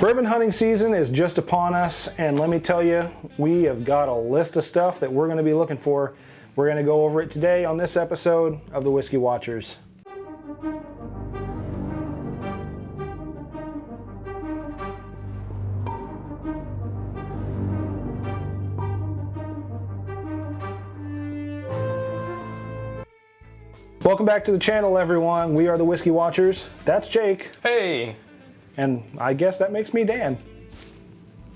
Bourbon hunting season is just upon us, and let me tell you, we have got a list of stuff that we're going to be looking for. We're going to go over it today on this episode of the Whiskey Watchers. Welcome back to the channel, everyone. We are the Whiskey Watchers. That's Jake. Hey. And I guess that makes me Dan.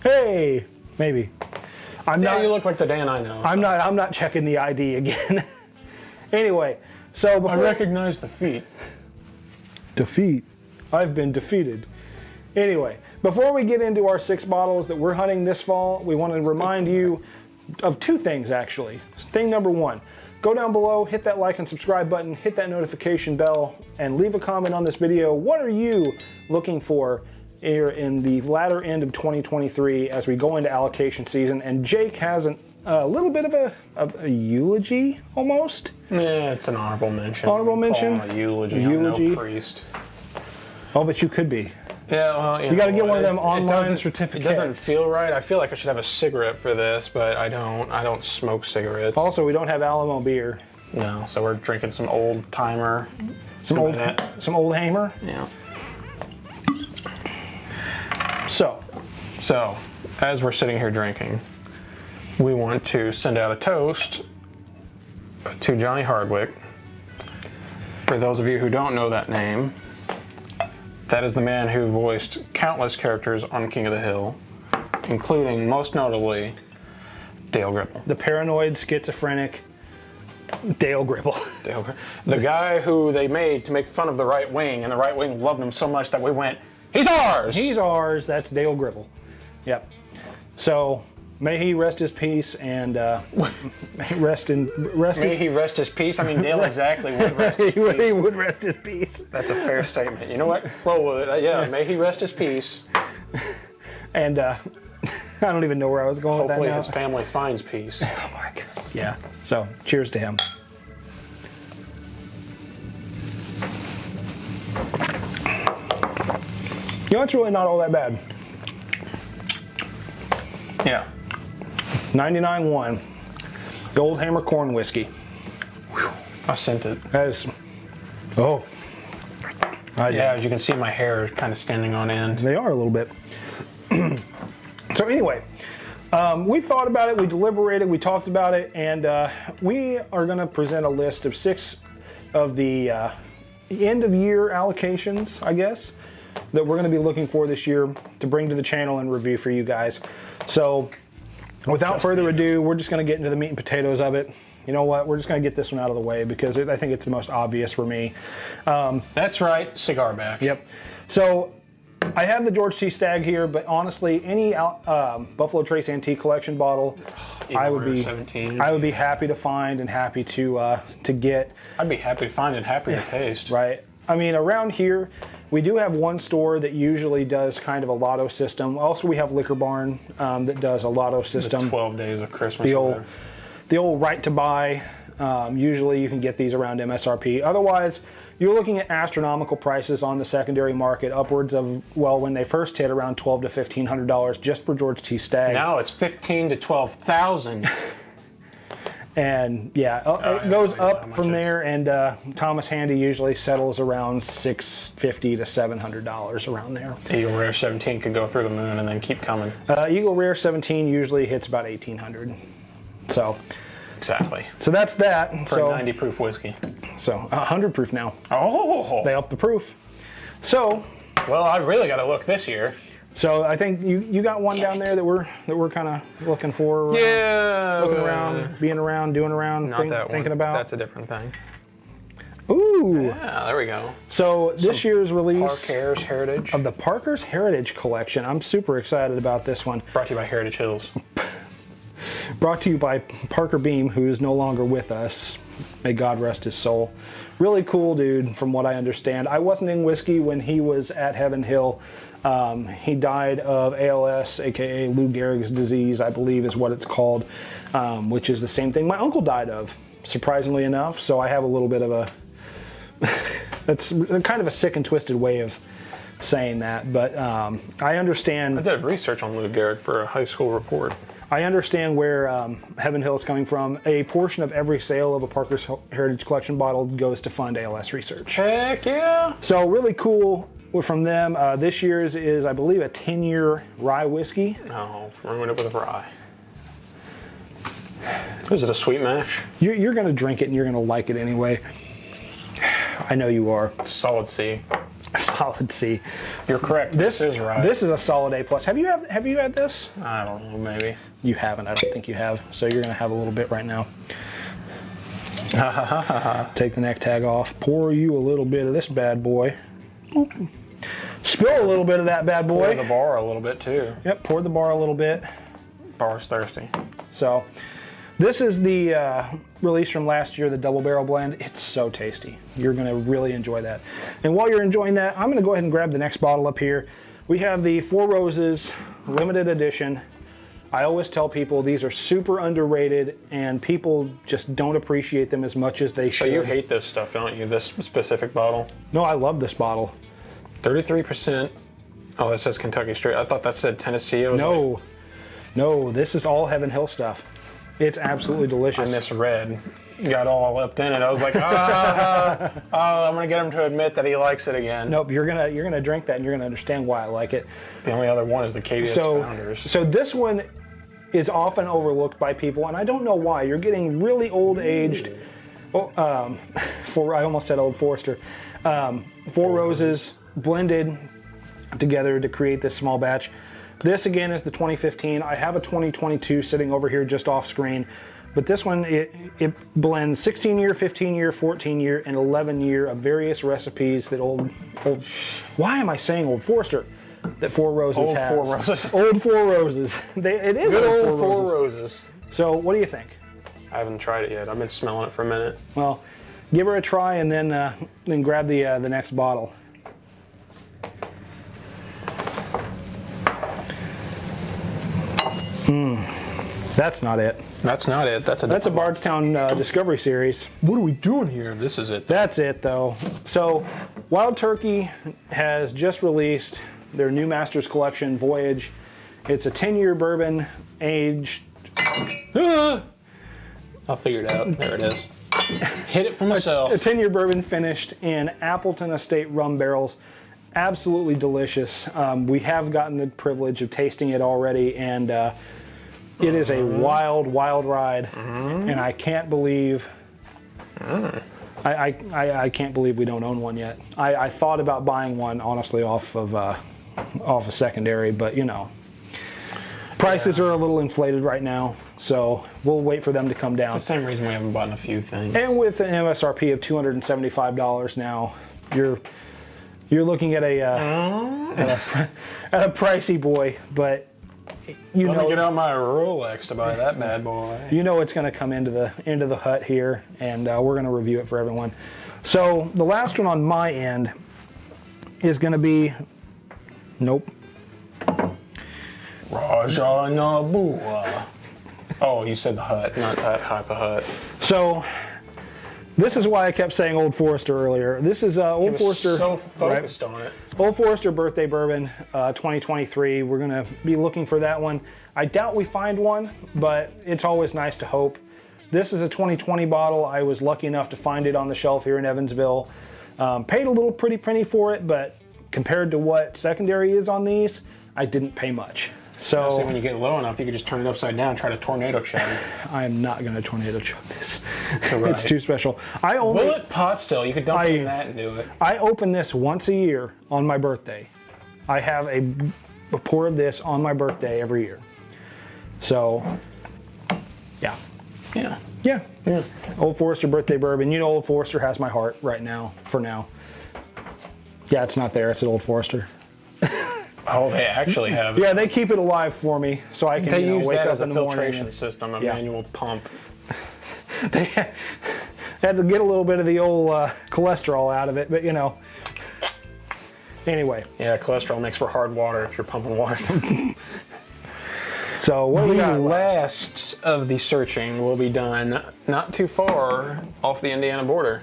Hey, maybe. You look like the Dan I know. I'm not checking the ID again. Anyway, so I recognize the feet. Defeat. I've been defeated. Anyway, before we get into our 6 bottles that we're hunting this fall, we want to remind you of 2 things actually. Thing number 1. Go down below, hit that like and subscribe button, hit that notification bell, and leave a comment on this video. What are you looking for here in the latter end of 2023 as we go into allocation season? And Jake has a little bit of a eulogy, almost. Yeah, it's an honorable mention. Honorable mention? A eulogy. I'm no priest. Oh, but you could be. Yeah, well, you got to get one of them online certificates. It doesn't feel right. I feel like I should have a cigarette for this, but I don't. I don't smoke cigarettes. Also, we don't have Alamo beer. No, so we're drinking some old timer. Some old Hamer. Yeah. So, as we're sitting here drinking, we want to send out a toast to Johnny Hardwick. For those of you who don't know that name, that is the man who voiced countless characters on King of the Hill, including, most notably, Dale Gribble. The paranoid, schizophrenic Dale Gribble. The guy who they made to make fun of the right wing, and the right wing loved him so much that we went, he's ours! He's ours, that's Dale Gribble. Yep. So, may he rest his peace and may he rest his peace. I mean, Dale exactly would rest his peace. He would rest his peace. That's a fair statement. You know what? Roll with it. Yeah, may he rest his peace. And I don't even know where I was going with that now. Hopefully his family finds peace. Oh my God. Yeah. So, cheers to him. You know, it's really not all that bad. Yeah. 99.1. The Old Hammer Corn Whiskey. I sent it. That is. Oh. Yeah, as you can see, my hair is kind of standing on end. They are a little bit. So anyway, we thought about it, we deliberated, we talked about it, and we are going to present a list of 6 of the end of year allocations, I guess, that we're going to be looking for this year to bring to the channel and review for you guys. So without further ado, we're just going to get into the meat and potatoes of it. You know what? We're just going to get this one out of the way because I think it's the most obvious for me. That's right, cigar backs. Yep. So I have the George T. Stagg here, but honestly, any Buffalo Trace Antique Collection bottle, I would be happy to find and happy to get. I'd be happy to find and happy to taste. Right. I mean, around here, we do have one store that usually does kind of a lotto system. Also, we have Liquor Barn that does a lotto system. The 12 days of Christmas. The old right to buy. Usually you can get these around MSRP. Otherwise, you're looking at astronomical prices on the secondary market, upwards of, well, when they first hit, around $1,200 to $1,500 just for George T. Stagg. Now it's $15,000 to $12,000. And yeah, it goes up from there, and Thomas Handy usually settles around $650 to $700 around there. Eagle Rare 17 could go through the moon and then keep coming. Eagle Rare 17 usually hits about $1,800. So exactly. So that's that. For a 90 proof whiskey. So 100 proof now. Oh. They up the proof. So. Well, I really got to look this year. So I think you got one down there that we're kind of looking for. Yeah. Looking around, being around, doing around, thinking about. That's a different thing. Ooh. Yeah, there we go. So this year's release Parker's Heritage. Of the Parker's Heritage Collection. I'm super excited about this one. Brought to you by Heritage Hills. Brought to you by Parker Beam, who is no longer with us. May God rest his soul. Really cool dude, from what I understand. I wasn't in whiskey when he was at Heaven Hill. He died of ALS, aka Lou Gehrig's disease, I believe is what it's called, which is the same thing my uncle died of, surprisingly enough. So I have a little bit of a, that's kind of a sick and twisted way of saying that, but I I understand. did research on Lou Gehrig for a high school report. I understand where Heaven Hill is coming from. A portion of every sale of a Parker's Heritage Collection bottle goes to fund ALS research. Heck yeah! So really cool from them. This year's is, I believe, a 10-year rye whiskey. Oh, ruined it with rye. Is it a sweet mash? You're going to drink it and you're going to like it anyway. I know you are. Solid C. Solid C. You're correct. This is rye. This is a solid A+. Have you had this? I don't know, maybe. You haven't. I don't think you have. So you're going to have a little bit right now. Take the neck tag off. Pour you a little bit of this bad boy. Spill a little bit of that bad boy. Pour the bar a little bit too. Yep, pour the bar a little bit. Bar's thirsty. So this is the release from last year, the double barrel blend. It's so tasty. You're going to really enjoy that. And while you're enjoying that, I'm going to go ahead and grab the next bottle up here. We have the Four Roses limited edition. I always tell people these are super underrated and people just don't appreciate them as much as they should. So you hate this stuff, don't you? This specific bottle? No, I love this bottle. 33%. Oh, that says Kentucky Straight. I thought that said Tennessee. No, this is all Heaven Hill stuff. It's absolutely delicious. I misread. Got all up in it. I was like, I'm gonna get him to admit that he likes it again. Nope, you're gonna drink that and you're gonna understand why I like it. The only other one is the KBS Founders. So this one is often overlooked by people, and I don't know why. You're getting really old aged. I almost said Old Forester. Four Roses blended together to create this small batch. This again is the 2015. I have a 2022 sitting over here just off screen, but this one it blends 16 year, 15 year, 14 year, and 11 year of various recipes that old. Why am I saying Old Forester? That Four Roses has. Old Four Roses. Old Four Roses. It is Good old Four Roses. So what do you think? I haven't tried it yet. I've been smelling it for a minute. Well, give her a try and then grab the next bottle. That's not it. That's not it. That's a Bardstown Discovery Series. What are we doing here? This is it. That's it, though. So, Wild Turkey has just released their new Masters Collection, Voyage. It's a 10-year bourbon aged. I'll figure it out. There it is. Hit it for myself. A 10-year bourbon finished in Appleton Estate rum barrels. Absolutely delicious. We have gotten the privilege of tasting it already, and it is a wild, wild ride. And I can't believe I can't believe we don't own one yet. I thought about buying one, honestly, off of a secondary, but you know, prices are a little inflated right now, so we'll wait for them to come down. It's the same reason we haven't bought a few things. And with an MSRP of $275 now, you're looking at a pricey boy, but Let me get out my Rolex to buy that bad boy. You know it's going to come into the hut here, and we're going to review it for everyone. So the last one on my end is going to be, nope. Raja Nabua. Oh, you said the hut, not that type of hut. So this is why I kept saying Old Forester earlier. This is Old Forester. So focused on it. Old Forester Birthday Bourbon 2023. We're going to be looking for that one. I doubt we find one, but it's always nice to hope. This is a 2020 bottle. I was lucky enough to find it on the shelf here in Evansville. Paid a little pretty penny for it, but compared to what secondary is on these, I didn't pay much. So when you get low enough, you can just turn it upside down and try to tornado chug it. I am not going to tornado chug this. Right. It's too special. Bullet pot still. You could dump it in that and do it. I open this once a year on my birthday. I have a pour of this on my birthday every year. So, yeah. Old Forester Birthday Bourbon. You know Old Forester has my heart right now, for now. Yeah, it's not there. It's at Old Forester. Oh, they actually have. Yeah, they keep it alive for me, so I can use wake that up as in a the morning. filtration system, a manual pump. They had to get a little bit of the old cholesterol out of it, but you know. Anyway. Yeah, cholesterol makes for hard water if you're pumping water. So what do we got? The last of the searching will be done not too far off the Indiana border.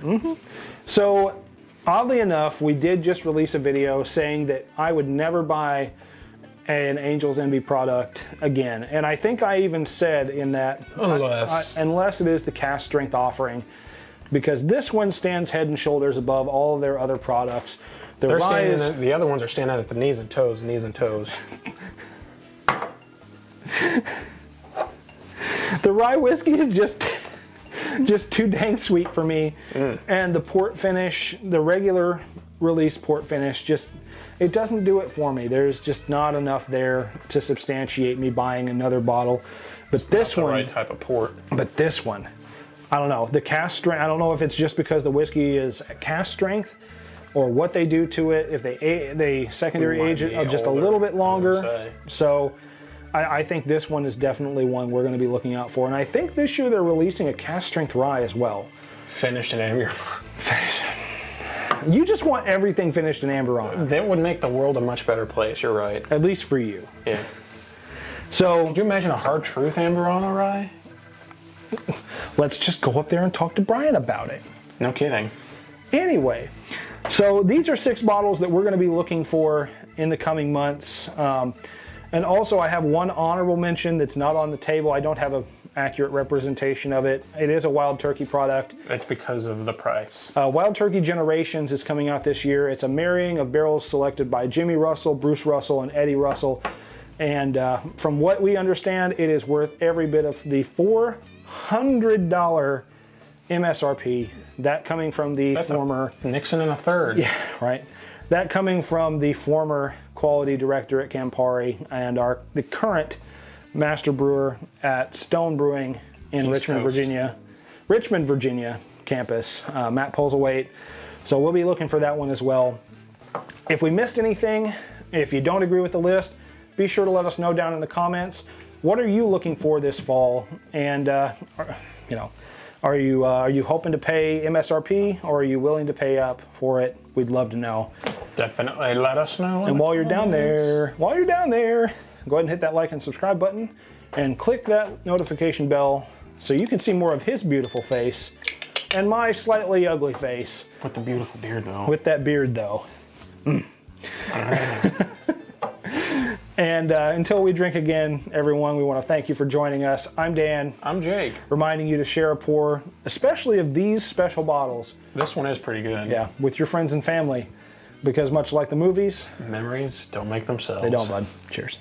So oddly enough, we did just release a video saying that I would never buy an Angel's Envy product again. And I think I even said in that, unless it is the cast strength offering, because this one stands head and shoulders above all of their other products. The other ones are standing at the knees and toes. The rye whiskey is just too dang sweet for me. And the port finish, the regular release port finish, it doesn't do it for me. There's just not enough there to substantiate me buying another bottle. But this one, right type of port. But this one, I don't know. The cast strength, I don't know if it's just because the whiskey is at cast strength or what they do to it, if they secondary age it just a little bit longer. So I think this one is definitely one we're going to be looking out for. And I think this year they're releasing a cast strength rye as well. Finished in amber. You just want everything finished in amber on it. That would make the world a much better place, you're right. At least for you. Yeah. So, could you imagine a hard truth amber on a rye? Let's just go up there and talk to Brian about it. No kidding. Anyway, so these are 6 bottles that we're going to be looking for in the coming months. And also I have one honorable mention that's not on the table. I don't have an accurate representation of it. It is a Wild Turkey product. It's because of the price. Wild Turkey Generations is coming out this year. It's a marrying of barrels selected by Jimmy Russell, Bruce Russell, and Eddie Russell. And from what we understand, it is worth every bit of the $400 MSRP. That coming from the former Nixon and a third. Yeah, right. That coming from the former quality director at Campari and the current master brewer at Stone Brewing in Richmond, Virginia campus, Matt Postlethwaite. So we'll be looking for that one as well. If we missed anything, if you don't agree with the list, be sure to let us know down in the comments. What are you looking for this fall? And are you hoping to pay MSRP, or are you willing to pay up for it? We'd love to know. Definitely let us know. And while you're down there, go ahead and hit that like and subscribe button and click that notification bell so you can see more of his beautiful face and my slightly ugly face. With the beautiful beard though. With that beard though. And until we drink again, everyone, we want to thank you for joining us. I'm Dan. I'm Jake. Reminding you to share a pour, especially of these special bottles. This one is pretty good. Yeah, with your friends and family. Because much like the movies, memories don't make themselves. They don't, bud. Cheers.